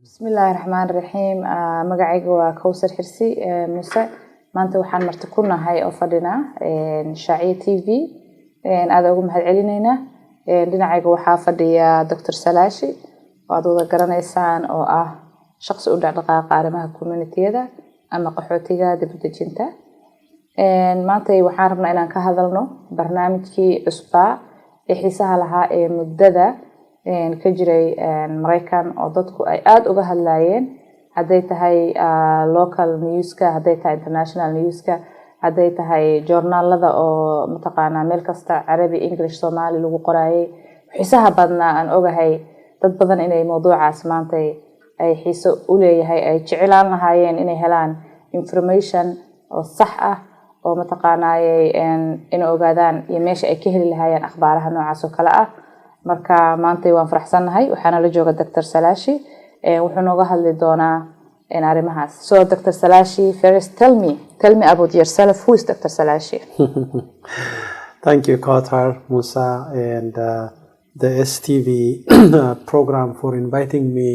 Bismillaahi Raxmaani Raxiim. Magacaygu waa Kawsar Xirsi Muuse. Maanta waxaan marti ku nahay oo fadhinaa Shaaciye TV. Aad ugu mahadcelinaynaa. Dhinacayga waxaa fadhiya Dr. Salaashi oo aad wada garanaysaan oo ah shaqsi u dhaqdhaqaaqa arrimaha community-da ama qaxootiga dib-u-dejinta. Maanta waxaan rabnaa inaan ka hadalno barnaamijkii cusbaa ee xiisaha lahaa ee muddada ka jiray maraykan oo dadku ay aad uga hadlayeen haday tahay local newska, haday tahay international newska, haday tahay journalada oo mataqaana meel kasta Carabi, English, Somali lagu qoraayay. Xiisaha badnaa aan ogahay dad badan inay mowduucaas maanta ay xiiso u leeyahay, ay jeclaan lahaayeen inay helaan information oo sax ah oo mataqaanay in ogaadaan iyo meesha ay ka heli lahaayeen akhbaaraha noocaas oo kala ah. Marka maanta waan faraxsanahay waxaana la jooga Dr. Salaashi wuxuu nooga hadli doonaa arrimahaas. So Dr. Salaashi, first tell me about yourself. Who is Dr. Salaashi? Thank you, Kawsar, Musa, and the STV program for inviting me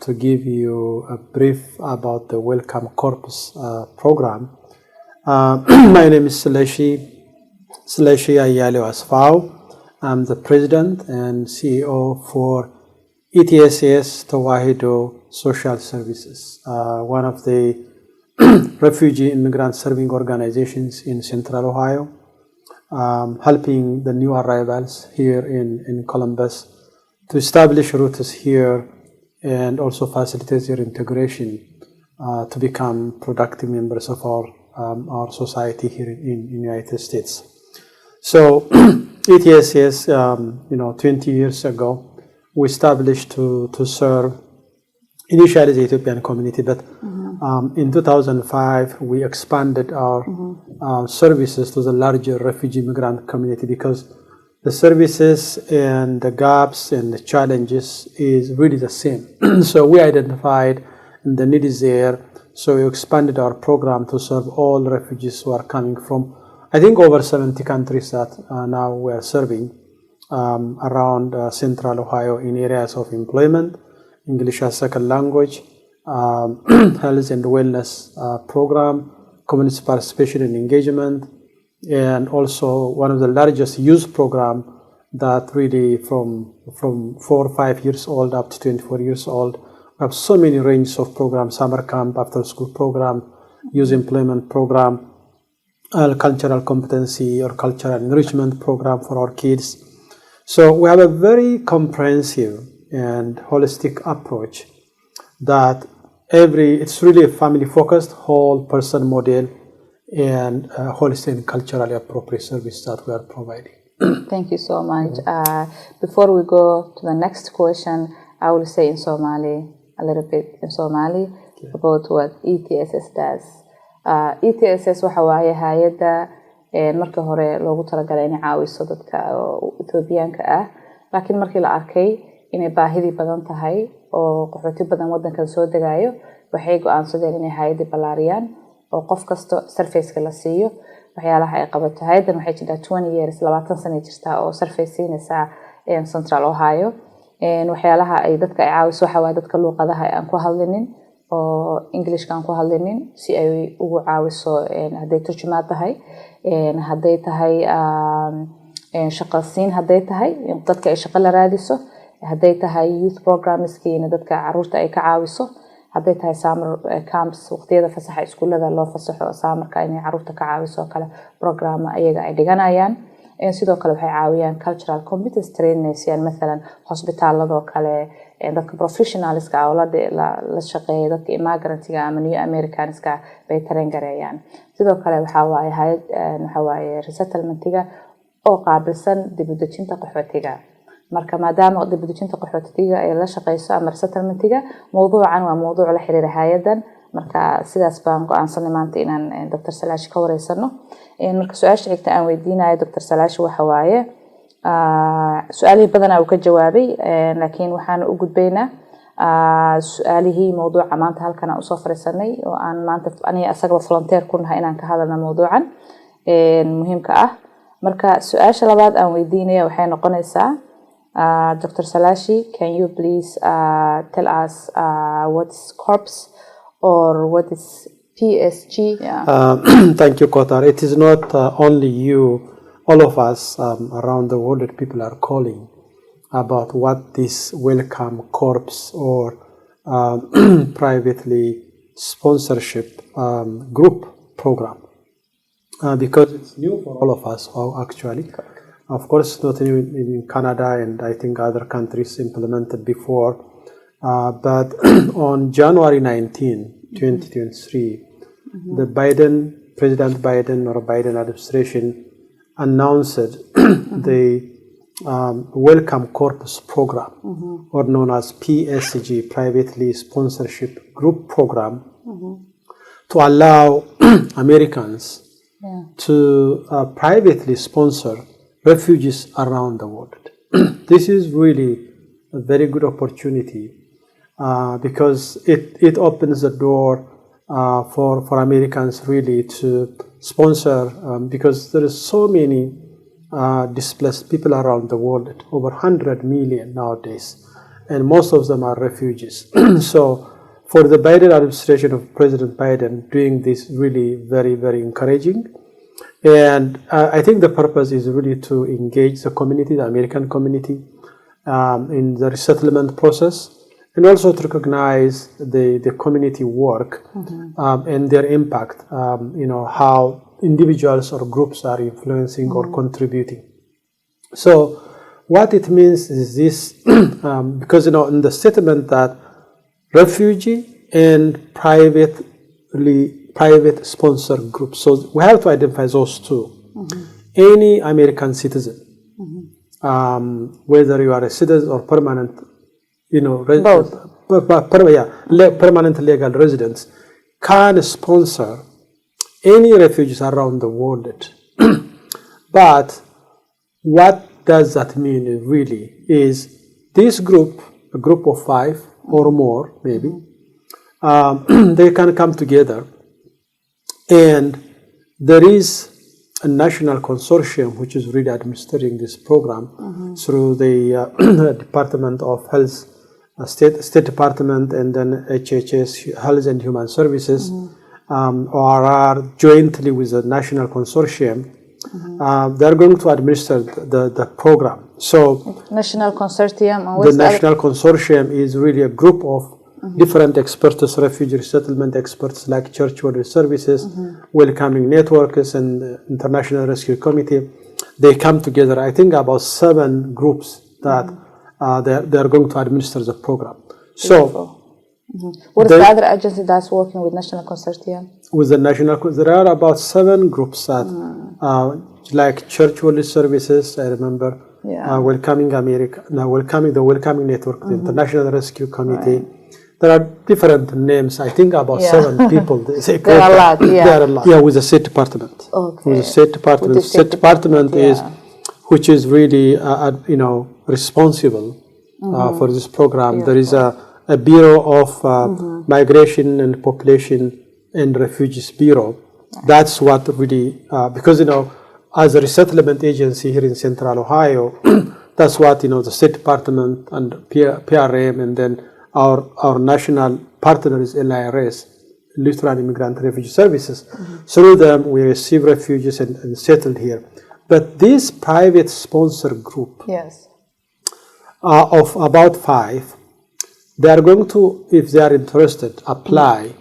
to give you a brief about the Welcome Corpus program. My name is Salaashi Ayalo Asfau. I'm the president and CEO for ETSS Tawahido Social Services, one of the refugee immigrant serving organizations in Central Ohio, helping the new arrivals here in Columbus to establish roots here and also facilitate their integration to become productive members of our society here in the United States. So ETSS, 20 years ago, we established to serve initially the Ethiopian community, but in 2005 we expanded our services to the larger refugee migrant community because the services and the gaps and the challenges is really the same. So we identified the need is there, so we expanded our program to serve all refugees who are coming from I think over 70 countries that now we are serving around Central Ohio in areas of employment, English as second language, health and wellness program, community participation and engagement, and also one of the largest youth program that really from 4 or 5 years old up to 24 years old. We have so many ranges of programs, summer camp, after school program, youth employment program, cultural competency or cultural enrichment program for our kids. So we have a very comprehensive and holistic approach that it's really a family focused whole person model and holistic and culturally appropriate service that we are providing. Thank you so much. Before we go to the next question, I will say in Somali, a little bit in Somali about what ETSS does. ETSS waxa waaye hay'adda marka hore loogu talagalay inay caawiso dadka Ethiopianka ah, laakiin markii la arkay inay baahidii badan tahay oo qaxooti badan wadankan soo degayo, waxay go'aansadeen inay hay'adda balaariyaan oo qof kasto surface-ka la siiyo waxyaalaha ay qabato. Hay'addan waxay jirtaa 20 years, 20 sano jirtaa oo surface siinaysa Central Ohio. Waxyaalaha ay dadka ay caawiso waxa waa dadka luqadaha aan ku hadlinin oo English kan ku hadlinin si ay ugu caawiso haday turjumaad tahay, haday tahay shaqasiin, haday tahay dadka ay shaqo la raadiso, haday tahay youth programs kiina dadka caruurta ay ka caawiso, haday tahay summer camps waqtiyada fasaxa iskuulada loo fasaxo summerka inay caruurta ka caawiso kala program ayaga ay dhiganayaan. sidoo kale waxay caawiyaan cultural competence training siyaan mesela hospitaalada oo kale dadka professionalska oo la shaqeeya dadka immigrantga ama new americanska bay train gareeyaan. Sidoo kale waxa waaye resettlementiga oo qaabilsan dib-u-dejinta qaxootiga. marka maadaama dib-u-dejinta qaxootiga ay la shaqeyso ama resettlementiga, mowduucan waa mowduuc la xiriira hay'adan. marka sidaas baan go'aansanay maanta inaan Dr. Salaashi ka wareysano. marka su'aasha xigta aan weydiinayo Dr. Salaashi waxa waaye su'aalaha badan uu ka jawaabay, laakiin waxaan u gudbaynaa su'aalihii mowduuca maanta halkan aan soo fariisanay oo aan maanta aniga asaga volunteer ku nahay inaan ka hadalno mowduucan muhiimka ah. marka su'aasha labaad aan weydiinayo waxay noqonaysaa Dr. Salashi, can you please tell us what's CORPS or what is PSG? Thank you, Qatar. It is not only you, all of us around the world that people are calling about what this Welcome Corps or privately sponsorship group program, because it's new for all of us actually. Of course, not in Canada, and I think other countries implemented before. But on January 19, 2023, the President Biden or Biden administration announced the Welcome Corpus program, or known as PSG, Privately Sponsorship Group Program, to allow Americans to privately sponsor refugees around the world. This is really a very good opportunity because it opens the door for Americans really to sponsor, because there is so many displaced people around the world, over 100 million nowadays, and most of them are refugees. So for the Biden administration of President Biden, doing this really very, very encouraging. And I think the purpose is really to engage the community, the American community, in the resettlement process, and also to recognize the community work and their impact, how individuals or groups are influencing or contributing. So what it means is this, because in the statement that refugee and private sponsor groups, so we have to identify those two. Any American citizen, whether you are a citizen or permanent, permanent legal residents, can sponsor any refugees around the world. But what does that mean really is this group, a group of 5 or more maybe, they can come together, and there is a national consortium which is really administering this program through the Department of Health, State Department, and then HHS, Health and Human Services, ORR, jointly with the national consortium. They're going to administer the program. So National Consortium. The National Consortium is really a group of different experts, refugee resettlement experts like Church World Services, Welcoming Networks, and International Rescue Committee. They come together, I think about 7 groups that they're going to administer the program. So what is the other agency that's working with National Consortium? With the National, there are about 7 groups that, like Church World Services, I remember, Welcoming America, Welcoming the Welcoming Network, the International Rescue Committee. There are different names. I think about 7 people. There are a lot. There are a lot. Yeah, with the State Department. Okay. With the State Department. The State Department is, which is really, responsible for this program. There is a Bureau of Migration and Population and Refugees Bureau. That's what really, because, as a resettlement agency here in Central Ohio, that's what, the State Department and PRM, and then our national partner is LIRS, Lutheran Immigrant Refugee Services. Through them, we receive refugees and settle here. But this private sponsor group of about 5, they are going to, if they are interested, apply.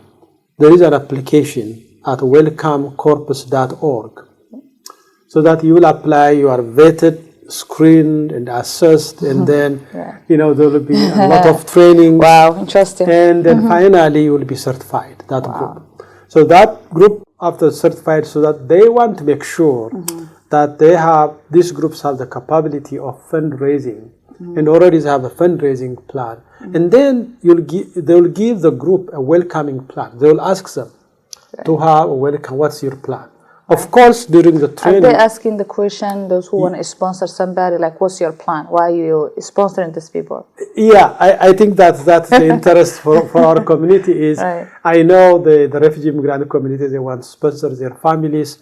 There is an application at welcomecorpus.org. So that you will apply, you are vetted, screened and assessed, and then there will be a lot of training. Wow, interesting. And then finally you will be certified, that group. So that group, after certified, so that they want to make sure that these groups have the capability of fundraising and already have a fundraising plan. And then they will give the group a welcoming plan. They will ask them to have a welcome, what's your plan? Of course, during the training... Are they asking the question, those who want to sponsor somebody, like, what's your plan? Why are you sponsoring these people? Yeah, I think that's the interest for our community is, I know the refugee immigrant community, they want to sponsor their families.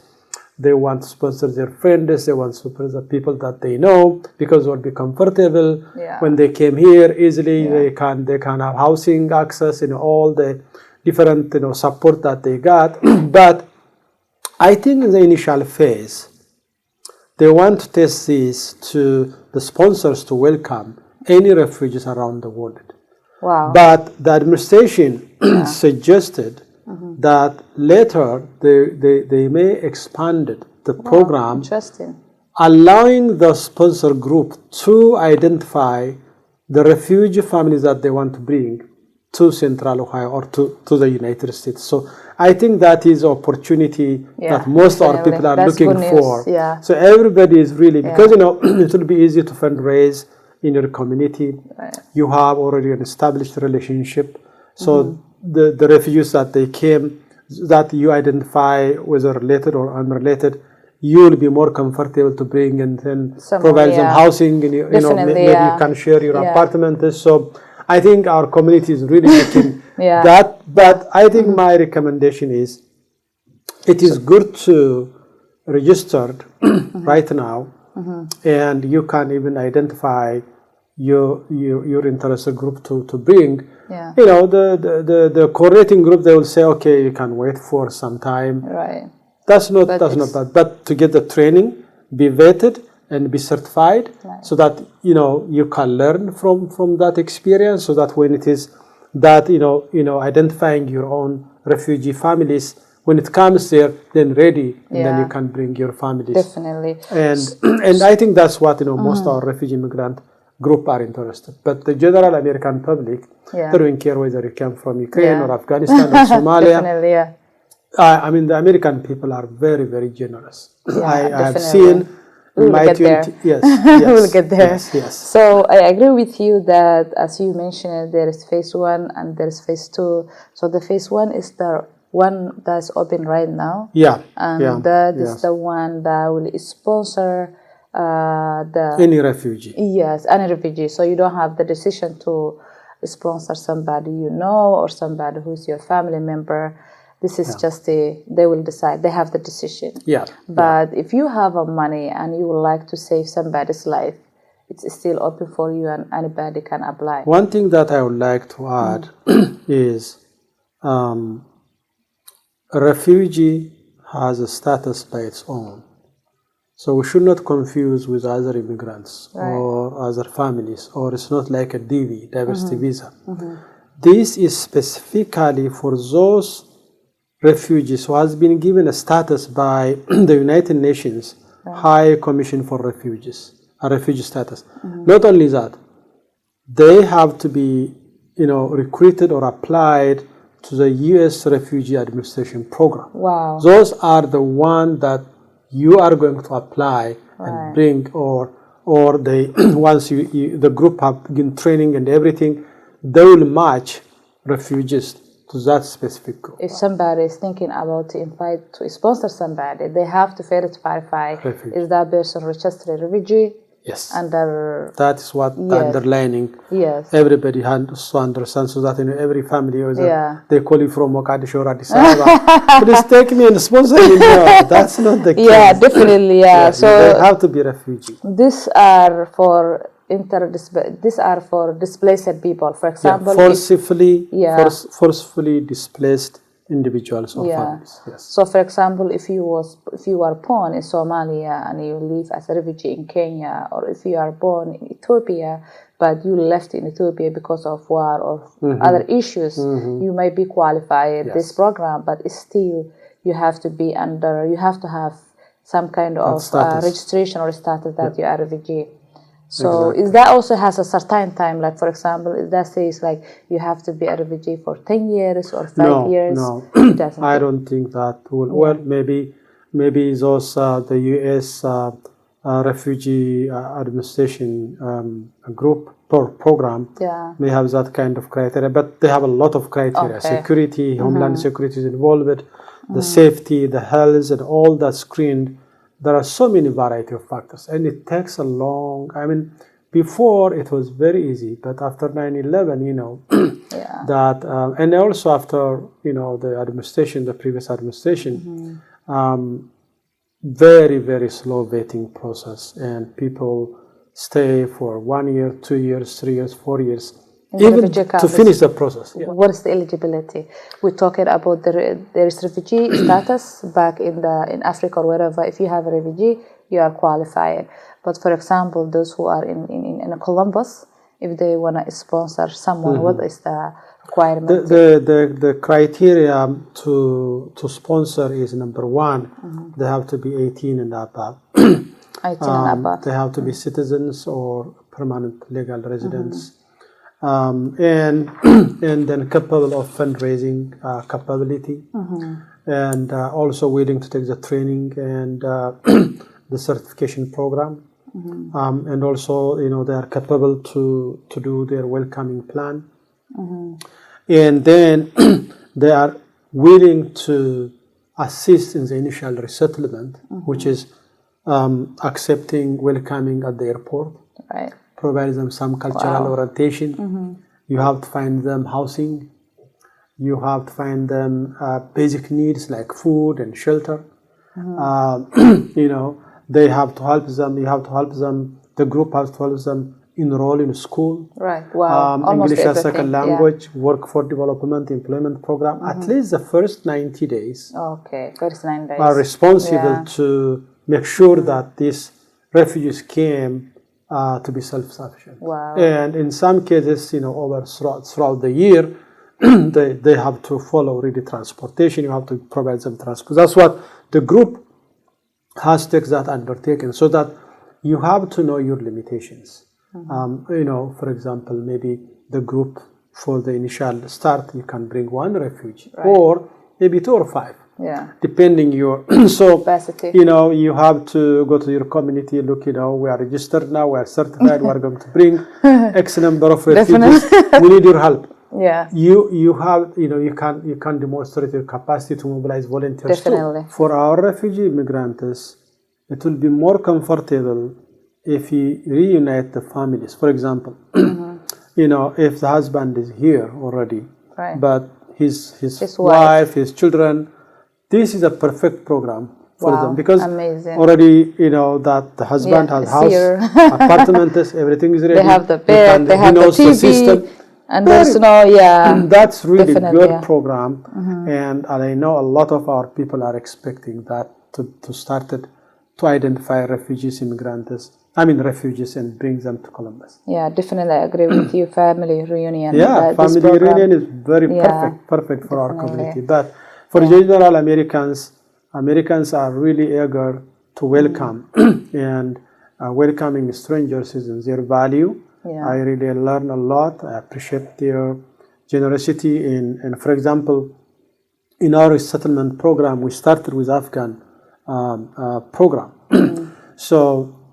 They want to sponsor their friends. They want to sponsor the people that they know because they'll be comfortable when they came here easily. They can have housing access, all the different support that they got. But I think in the initial phase, they want to test this to the sponsors to welcome any refugees around the world. Wow. But the administration suggested that later they may expand the program, interesting, allowing the sponsor group to identify the refugee families that they want to bring to Central Ohio or to the United States. So I think that is opportunity that most of our people are looking for. Yeah. So everybody is really, because it will be easy to fundraise in your community. Right. You have already an established relationship. So the refugees that they came, that you identify whether related or unrelated, you will be more comfortable to bring and then provide them housing, and maybe you can share your apartment. So I think our community is really looking that. But I think my recommendation is, it is good to register right now, and you can even identify your interested group to bring. The coordinating group, they will say, okay, you can wait for some time. Right. That's not bad. But to get the training, be vetted and be certified, so that you can learn from that experience, so that when it is that identifying your own refugee families, when it comes there, then ready, and then you can bring your families. Definitely. And I think that's what most of our refugee immigrant group are interested. But the general American public, they don't care whether you come from Ukraine or Afghanistan or Somalia. Definitely, I mean, the American people are very, very generous. I have seen we'll my get 20 there. Yes, we'll get there. Yes. So I agree with you that, as you mentioned, there is phase 1 and there is phase 2. So the phase 1 is the one that's open right now. And that is the one that will sponsor any refugee. Yes, any refugee. So you don't have the decision to sponsor somebody or somebody who's your family member. This is just they will decide. They have the decision. But if you have money and you would like to save somebody's life, it's still open for you, and anybody can apply. One thing that I would like to add is a refugee has a status by its own. So we should not confuse with other immigrants or other families, or it's not like a DV, diversity visa. This is specifically for those refugees who has been given a status by the United Nations High Commission for Refugees, a refugee status. Not only that, they have to be, recruited or applied to the U.S. Refugee Administration Program. Wow. Those are the ones that you are going to apply and bring, or they once the group have been training and everything, they will match refugees to that specific group. If somebody is thinking about to sponsor somebody, they have to first verify is that person registered refugee. Yes. That is what the underlining. Yes. Everybody has to understand, so that every family they call you from Mogadishu or Addis Ababa. Please take me and sponsor me. No, that's not the case. Yeah, definitely. So they have to be refugee. These are for displaced people. For example, forcefully displaced individuals or families. Yes. So, for example, if you are born in Somalia and you live as a refugee in Kenya, or if you are born in Ethiopia but you left in Ethiopia because of war or other issues, you may be qualified this program, but still you have to have some kind of registration or status that you are a refugee. So is that also has a certain time, like for example, is that says like you have to be a refugee for 10 years or 5 years? No, I don't think that will. Well, maybe those the U.S. Refugee Administration group program may have that kind of criteria, but they have a lot of criteria. Security, Homeland Security is involved, the safety, the health, and all that screened. There are so many variety of factors, and it takes a long. I mean, before it was very easy, but after 9/11, that, and also after the previous administration, very, very slow vetting process, and people stay for 1 year, 2 years, 3 years, 4 years, even to finish the process. Yeah. What is the eligibility? We're talking about there's refugee status back in Africa or wherever. If you have a refugee, you are qualified. But for example, those who are in Columbus, if they want to sponsor someone, what is the requirement? The criteria to sponsor is number one, they have to be 18 and above. 18 and above. They have to be citizens or permanent legal residents. And then capable of fundraising capability, and also willing to take the training and the certification program, and also they are capable to do their welcoming plan, and then they are willing to assist in the initial resettlement, which is accepting, welcoming at the airport. Right. Provide them some cultural orientation. You have to find them housing. You have to find them basic needs like food and shelter. They have to help them. You have to help them. The group has to help them enroll in school. Right. Wow. English as second language, work for development, employment program. At least the first 90 days. Okay, first 9 days. Are responsible to make sure that these refugees came to be self-sufficient. Wow. And in some cases, throughout the year, they have to follow really transportation. You have to provide them transport. That's what the group has to take that undertaking, so that you have to know your limitations. For example, maybe the group for the initial start, you can bring 1 refugee, or maybe 2 or 5. Yeah. Depending your capacity. You have to go to your community. Look, we are registered now. We are certified. We are going to bring X number of refugees. We need your help. Yeah. You have you can demonstrate your capacity to mobilize volunteers. Definitely. Too. For our refugee immigrants, it will be more comfortable if you reunite the families. For example, if the husband is here already, but his wife, his children. This is a perfect program for them, because already that the husband has house, apartments, everything is ready. They have the bed, they have the TV, the system. And there's that's really good program, and I know a lot of our people are expecting that to start it, to identify refugees, refugees, and bring them to Columbus. Yeah, definitely agree with you. Family reunion. Yeah, family reunion is very perfect for our community, but. For general Americans are really eager to welcome and welcoming strangers is in their value. Yeah. I really learn a lot. I appreciate their generosity. And for example, in our resettlement program, we started with Afghan program.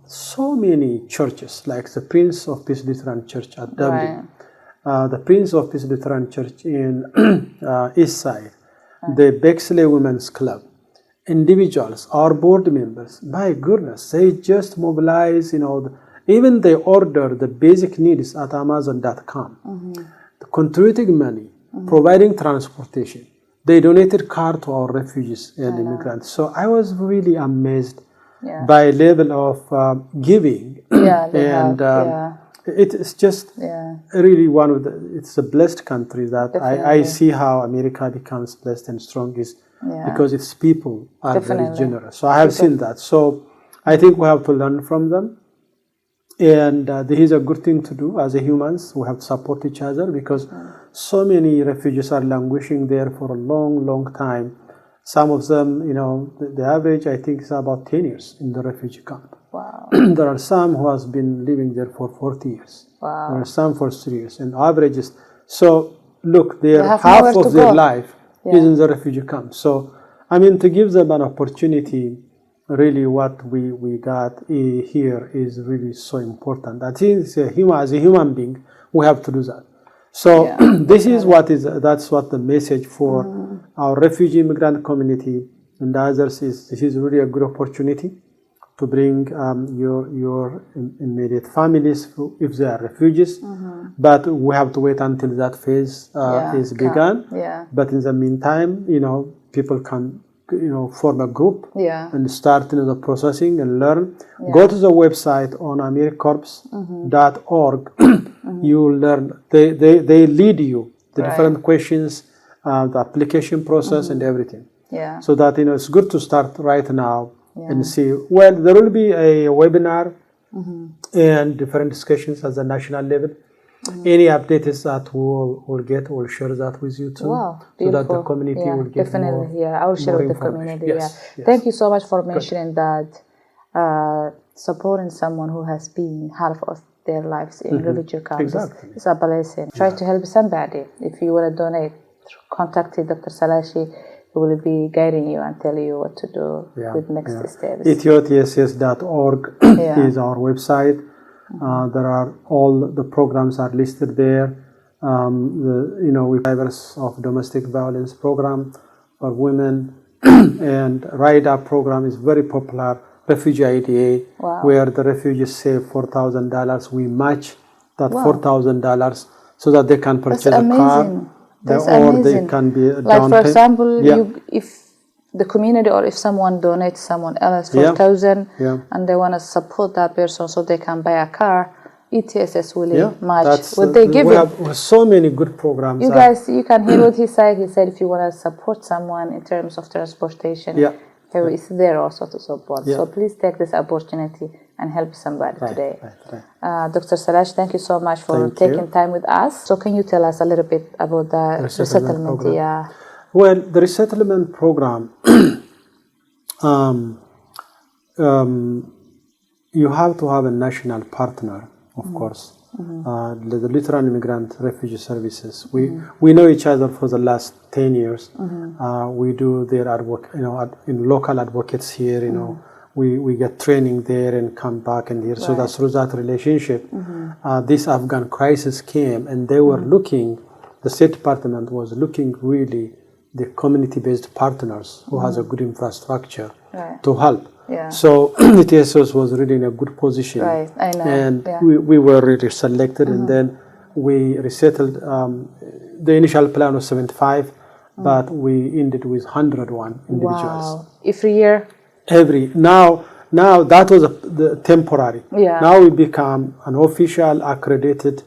So many churches, like the Prince of Peace Lutheran Church at Dublin, the Prince of Peace Lutheran Church in East Side, the Bexley Women's Club, individuals, our board members, my goodness, they just mobilize, even they order the basic needs at Amazon.com, contributing money, providing transportation. They donated car to our refugees and immigrants. So I was really amazed by level of giving. It's just really one of it's a blessed country that I see how America becomes blessed and strong is because its people are very generous. So I have seen that. So I think we have to learn from them. And this is a good thing to do as a humans. We have to support each other because so many refugees are languishing there for a long, long time. Some of them, the average I think is about 10 years in the refugee camp. Wow. There are some who has been living there for 40 years. Wow. There are some for 3 years. And average is, so look, half of their life is in the refugee camp. So, to give them an opportunity, really what we got here is really so important. I think as a human being, we have to do that. So that's what the message for our refugee immigrant community and others is. This is really a good opportunity to bring your immediate families if they are refugees. But we have to wait until that phase is begun. But in the meantime, people can form a group and start the processing and learn. Go to the website on americorps.org. You will learn. They lead you the different questions, the application process and everything. So that it's good to start right now and see. Well, there will be a webinar and different discussions at the national level. Any updates that we'll share that with you too. Wow, so that the community will get definitely. more, I will share with the community. Thank you so much for mentioning that. Supporting someone who has been half of their lives in refugee camps is a blessing. Try to help somebody. If you want to donate, contact Dr. Salashi. He will be guiding you and tell you what to do with next steps. ETSS.org is our website. There are all the programs are listed there. We survivors of domestic violence program for women and RIDA program is very popular. Refugee IDA, where the refugees save $4,000. We match that $4,000 so that they can purchase a car. Or they can be like for example, if the community or if someone donates someone else $4,000 and they want to support that person so they can buy a car, ETSS will match. Would they give it? We have so many good programs. You guys, you can hear what he said. He said if you want to support someone in terms of transportation, he is there also to support. So please take this opportunity and help somebody today. Dr. Salash, thank you so much for taking time with us. So can you tell us a little bit about the resettlement? Well, the resettlement program, you have to have a national partner, of course. The Lutheran Immigrant Refugee Services. We know each other for the last 10 years. We do their in local advocates here. We get training there and come back and here. So that's through that relationship. This Afghan crisis came, and they were looking. The State Department was looking really the community-based partners who has a good infrastructure to help. So ETSS was really in a good position, I know. And we were really selected, and then we resettled. The initial plan was 75, but we ended with 101 individuals. Wow! Every year. Now that was the temporary. Now we become an official accredited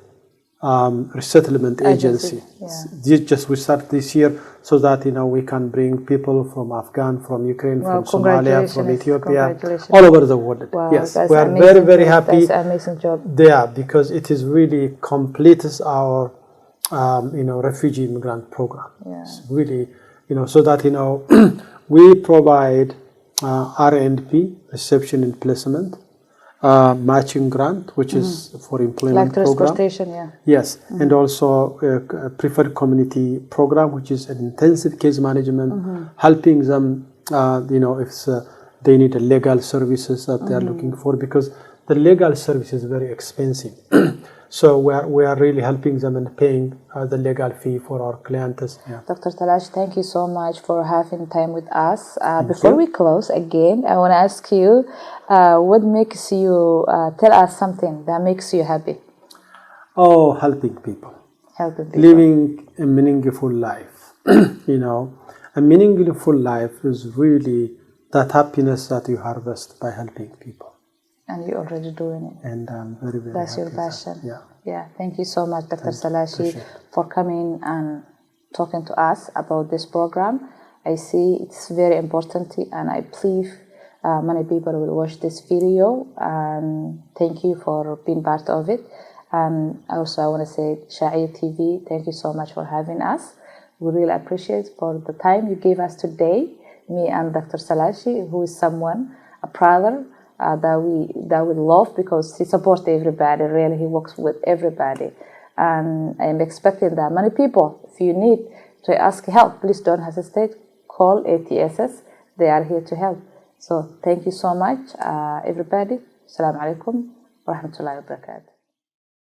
resettlement agency. We start this year so that we can bring people from Afghan, from Ukraine, from Somalia, from Ethiopia, all over the world. Yes, we are very, very happy. That's an amazing job. Because it is really completes our refugee immigrant program. It's really so that we provide R&P, reception and placement, matching grant, which is for employment program. Like transportation, Yes, and also a preferred community program, which is an intensive case management, helping them, if they need a legal services that they are looking for, because the legal service is very expensive. So we are really helping them and paying the legal fee for our clients. Dr. Salash, thank you so much for having time with us. Before we close, again, I want to ask you, what makes you, tell us something that makes you happy? Oh, helping people. Living a meaningful life. A meaningful life is really that happiness that you harvest by helping people. And you're already doing it. And I'm very, very That's happy. your passion. Yeah. Thank you so much, Dr. Salashi, for coming and talking to us about this program. I see it's very important, and I believe many people will watch this video. And thank you for being part of it. And also, I want to say, Sha'ia TV, thank you so much for having us. We really appreciate for the time you gave us today, me and Dr. Salashi, who is someone, a brother, that we love, because he supports everybody. Really, he works with everybody, and I'm expecting that many people. If you need to ask help, please don't hesitate. Call ETSS. They are here to help. So thank you so much, everybody. Assalamu alaikum wa rahmatullahi wa barakatuh.